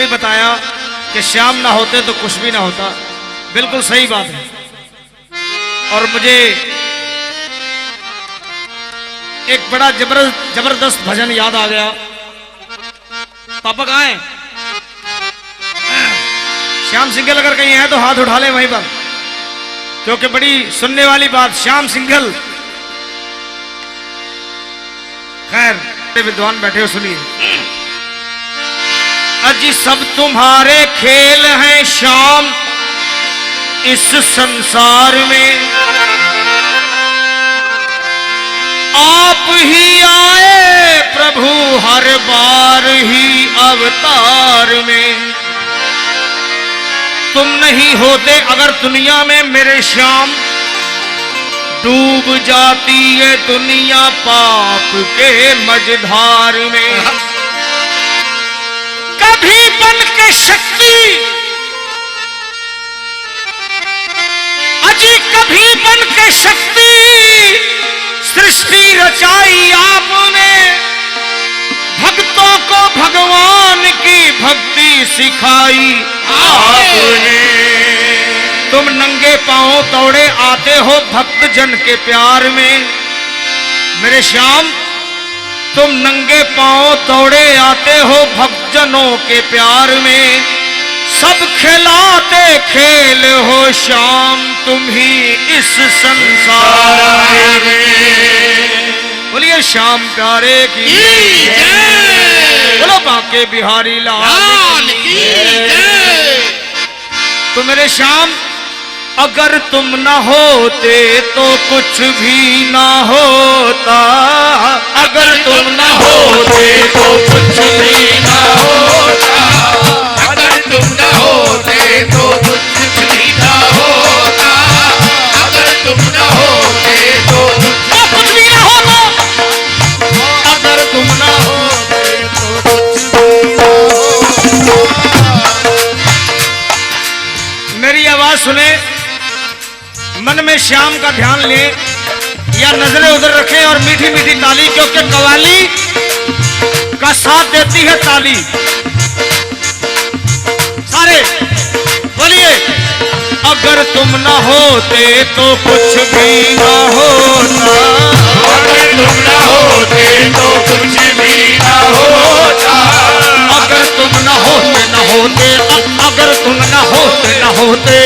भी बताया कि श्याम ना होते तो कुछ भी ना होता। बिल्कुल सही बात है। और मुझे एक बड़ा जबरदस्त भजन याद आ गया। पापा कहाँ हैं? श्याम सिंघल अगर कहीं है तो हाथ उठा ले वहीं पर, क्योंकि बड़ी सुनने वाली बात। श्याम सिंघल, खैर विद्वान बैठे हो, सुनिए। अजी सब तुम्हारे खेल हैं श्याम इस संसार में, आप ही आए प्रभु हर बार ही अवतार में। तुम नहीं होते अगर दुनिया में मेरे श्याम, डूब जाती है दुनिया पाप के मझधार में। कभी बन के शक्ति, अजी कभी बन के शक्ति सृष्टि रचाई आपने, भक्तों को भगवान की भक्ति सिखाई आपने। तुम नंगे पांव दौड़े आते हो भक्त जन के प्यार में, मेरे श्याम तुम नंगे पांव दौड़े आते हो भक्त जनों के प्यार में। सब खिलाते खेल हो श्याम तुम ही इस संसार में। बोलिए श्याम प्यारे की जय, बोलो बांके बिहारी लाल की जय। तो मेरे श्याम अगर तुम न होते तो कुछ भी ना होता, अगर तुम न होते तो कुछ भी ना होता, अगर तुम न होते तो कुछ भी ना होता, अगर तुम न होते तो कुछ भी ना होता, अगर तुम न होते तो कुछ भी ना होता। मेरी आवाज सुने, मन में श्याम का ध्यान ले या नजरें उधर रखें और मीठी मीठी ताली, क्योंकि कव्वाली का साथ देती है ताली। सारे बोलिए, अगर तुम ना होते तो कुछ भी ना होता, अगर तुम न होते तो कुछ भी ना होता, अगर तुम ना होते ना होते, अगर तुम ना होते ना होते,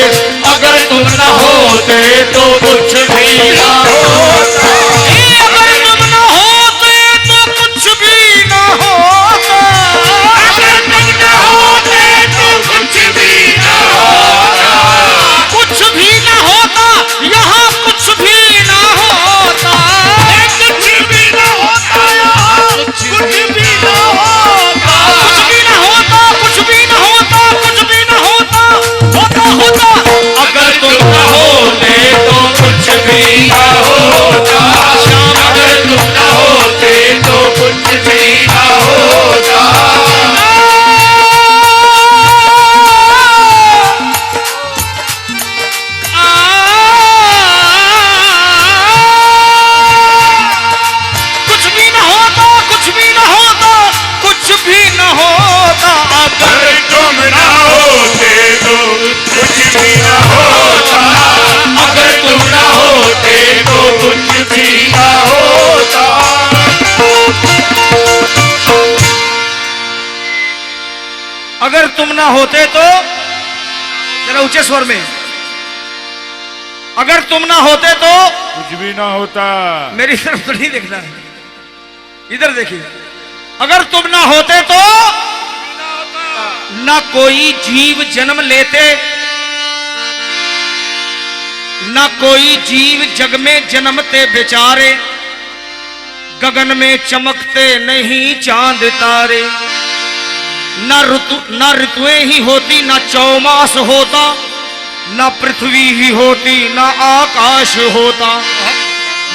अगर तुम ना होते तो कुछ भी ना होता, अगर तुम ना होते तो कुछ भी ना होता, अगर तुम न होते तो कुछ भी ना होता, कुछ भी ना होता, यहाँ कुछ भी ना होता, कुछ भी ना होता, कुछ भी ना होता, कुछ भी ना होता, कुछ भी ना होता, कुछ भी ना होता, होता होता। अगर तुम ना होते तो कुछ भी ना होता, अगर तुम न होते तो कुछ भी ना होता, कुछ भी ना होता, कुछ भी ना होता, कुछ भी ना होता। अगर तुम न होते तो कुछ भी ना होता, अगर तुम न होते तो कुछ भी ना होता। अगर तुम ना होते तो, जरा ऊंचे स्वर में, अगर तुम ना होते तो, कुछ भी ना होता। मेरी तरफ तो नहीं देखना है, इधर देखिए। अगर तुम ना होते तो ना कोई जीव जन्म लेते, ना कोई जीव जग में जन्मते बेचारे, गगन में चमकते नहीं चांद तारे, ना ऋतुएं ही होती, ना चौमास होता, ना पृथ्वी ही होती, ना आकाश होता,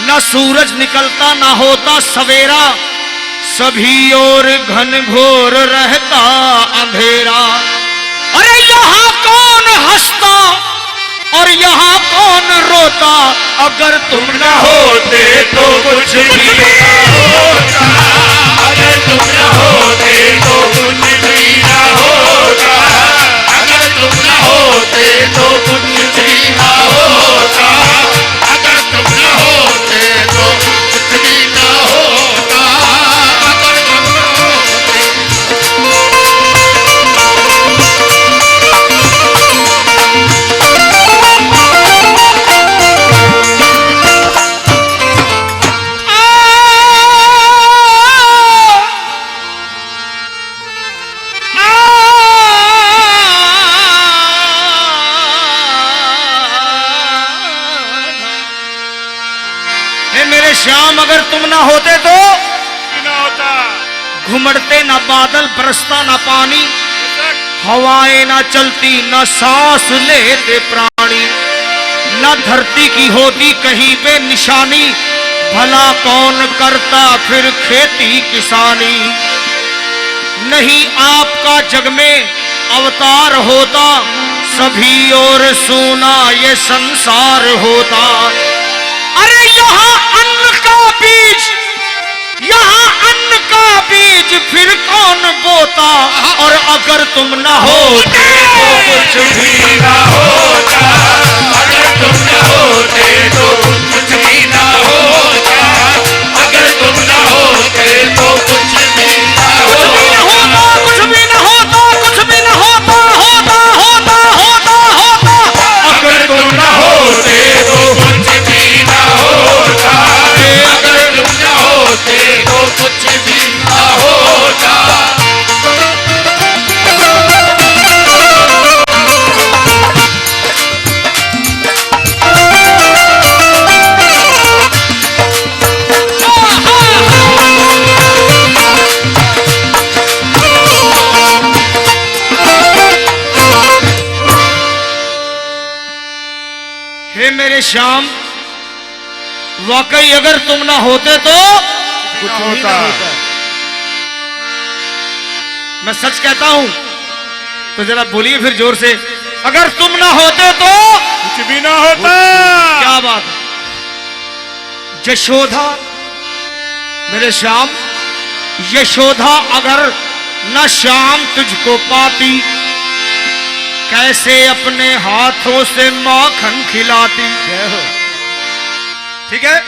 ना सूरज निकलता, ना होता सवेरा, सभी और घन घोर रहता अंधेरा। अरे यहाँ कौन हंसता और यहाँ कौन रोता, अगर तुम न होते तो कुछ भी ना होता, अगर तुम न होते तो कुछ भी ना होता। श्याम अगर तुम ना होते तो ना होता। घुमड़ते ना बादल, बरसता ना पानी, हवाएं ना चलती, ना सांस लेते प्राणी, ना धरती की होती कहीं पे निशानी, भला कौन करता फिर खेती किसानी। नहीं आपका जग में अवतार होता, सभी और सोना ये संसार होता। अरे यहाँ अन्न का बीज, यहाँ अन्न का बीज फिर कौन बोता, और अगर तुम ना होते तो कुछ भी ना होता, अगर तुम न होते तो कुछ भी ना होता, अगर तुम न होते तो कुछ भी ना होता, कुछ भी ना होता, कुछ भी ना होता, होता होता होता होता। अगर तुम न होते तो कुछ भी ना होता, अगर तुम न होते तो कुछ भी ना होता। हे मेरे श्याम, वाकई अगर तुम ना होते तो कुछ होता। मैं सच कहता हूं, तो जरा बोलिए फिर जोर से, अगर तुम ना होते तो कुछ भी ना होता। क्या बात है। यशोदा, मेरे श्याम, यशोदा अगर न श्याम तुझको पाती, कैसे अपने हाथों से माखन खिलाती। ठीक है,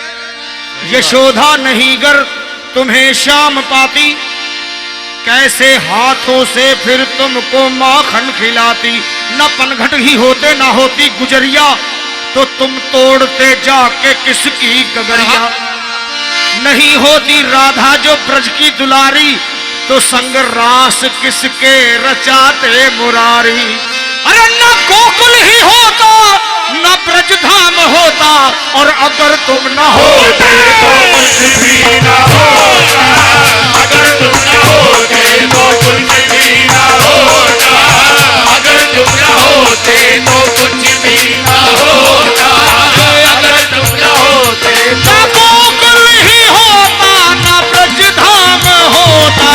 यशोदा नहीं गर तुम्हें श्याम पाती, कैसे हाथों से फिर तुमको माखन खिलाती। न पनघट ही होते, ना होती गुजरिया, तो तुम तोड़ते जाके किसकी गगरिया। नहीं होती राधा जो ब्रज की दुलारी, तो संग रास किसके रचाते मुरारी। अरे न गोकुल ही होता, न ब्रजधाम होता, और अगर तुम न होते तो कुछ भी ना होता, अगर तुम न होते तो कुछ भी ना होता, अगर तुम न होते तो कुछ भी ना होता, अगर तुम न होते तो न गोकुल ही होता, न ब्रजधाम होता,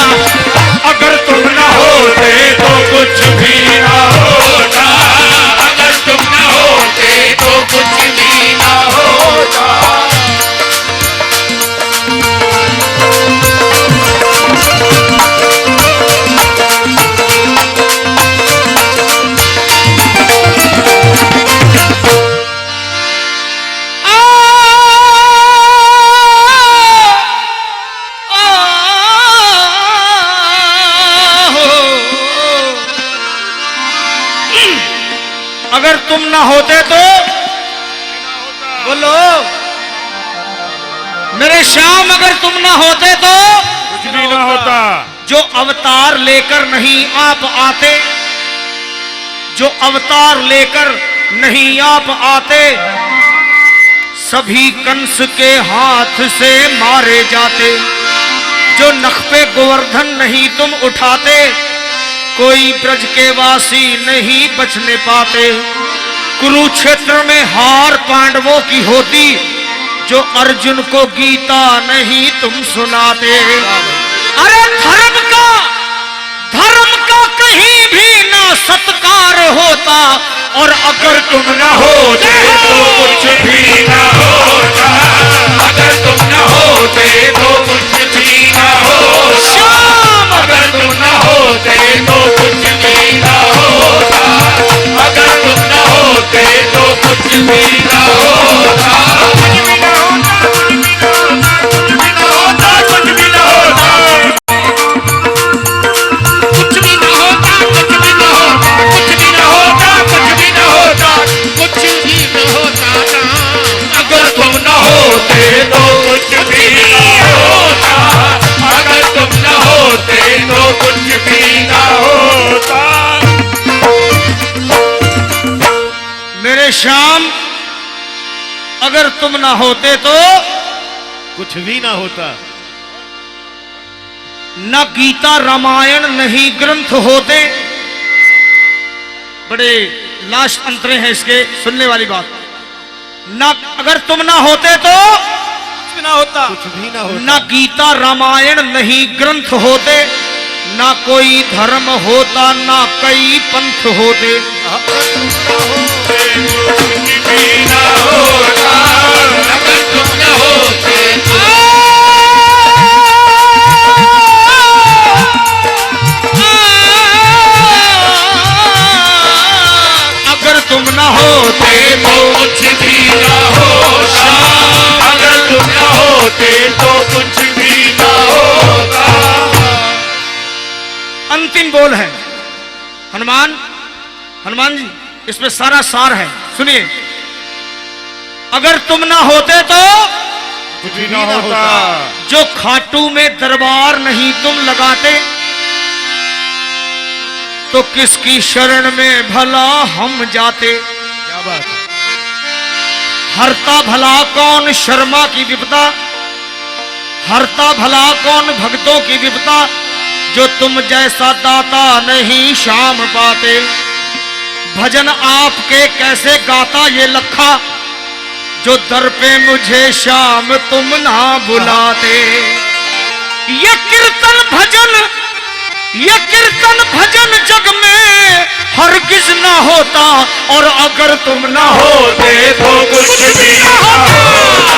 अगर तुम न होते तो कुछ भी ना होता, अगर तुम न होते तो कुछ भी ना होता। अगर तुम ना होते तो बोलो मेरे श्याम, अगर तुम ना होते तो कुछ भी ना होता। जो अवतार लेकर नहीं आप आते, जो अवतार लेकर नहीं आप आते, सभी कंस के हाथ से मारे जाते। जो नख पे गोवर्धन नहीं तुम उठाते, कोई ब्रज के वासी नहीं बचने पाते। कुरुक्षेत्र में हार पांडवों की होती, जो अर्जुन को गीता नहीं तुम सुनाते। अरे धर्म का कहीं भी ना सत्कार होता, और अगर तुम न होते तो कुछ भी ना होता, अगर तुम न होते तो कुछ भी ना होता, श्याम, अगर तुम न होते तो कुछ भी ना होता, अगर तुम न होते तो कुछ भी ना होता, कुछ भी ना होता, कुछ भी ना होता, कुछ भी ना होता, कुछ भी ना होता, कुछ भी ना होता, कुछ भी ना होता, कुछ भी ना होता, कुछ भी ना होता, अगर तुम न होते तो कुछ भी ना होता, अगर तुम न होते तो कुछ भी ना होता। मेरे श्याम, अगर तुम ना होते तो कुछ भी ना होता। न गीता रामायण नहीं ग्रंथ होते। बड़े लास्ट अंतरे हैं इसके, सुनने वाली बात। न अगर तुम ना होते तो कुछ भी ना होता, कुछ भी ना होता। न गीता रामायण नहीं ग्रंथ होते, ना कोई धर्म होता, ना कई पंथ होते। अगर तुम ना होते तो कुछ भी ना होता। अगर तुम ना होते तो अगर तुम ना होते तो कुछ भी ना होता। अगर तुम ना होते तो कुछ भी ना होता। अंतिम बोल है हनुमान। हनुमान जी इसमें सारा सार है, सुनिए। अगर तुम ना होते तो कुछ भी ना होता। जो खाटू में दरबार नहीं तुम लगाते, तो किसकी शरण में भला हम जाते। क्या बात है। हरता भला कौन शर्मा की विपदा, हरता भला कौन भक्तों की विपदा, जो तुम जैसा दाता नहीं शाम पाते। भजन आपके कैसे गाता ये लखा, जो दर पे मुझे शाम तुम ना बुलाते। ये कीर्तन भजन जग में हरगिज ना होता, और अगर तुम ना होते तो कुछ भी ना होता।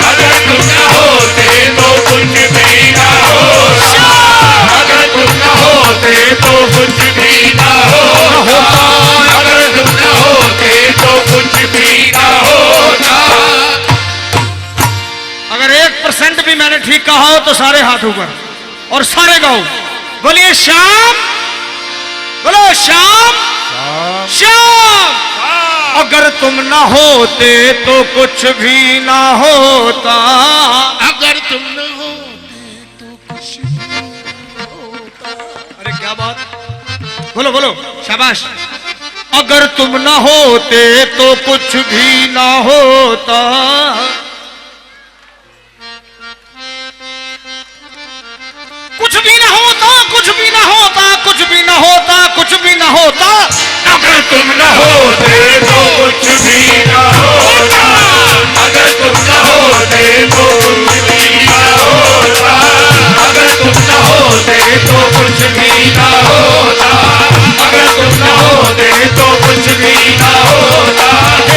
अगर तुम ना होते तो कुछ भी ना होता। अगर तुम ना होते तो कुछ भी ना होता। अगर तुम ना होते तो कुछ भी ना होता। अगर 1% भी मैंने ठीक कहा हो तो सारे हाथ ऊपर और सारे गाओ। बोलिए श्याम, बोलो श्याम श्याम। अगर तुम ना होते तो कुछ भी ना होता। अगर तुम ना होते तो कुछ भी ना होता। अरे क्या बात, बोलो बोलो, शाबाश। अगर तुम ना होते तो कुछ भी ना होता। कुछ भी ना होता, कुछ भी ना होता, कुछ भी ना होता, कुछ भी ना होता। अगर तुम ना होते तो कुछ भी ना होता। अगर तुम ना होते तो कुछ भी ना होता। अगर तुम ना होते तो कुछ भी ना होता। अगर तुम ना होते तो कुछ भी ना होता।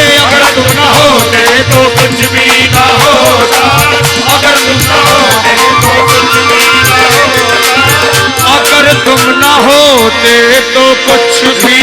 अगर तुम ना होते तो कुछ भी ना होता। अगर तुम ना होते तो कुछ भी ना होता। अगर तुम ना होते तो कुछ भी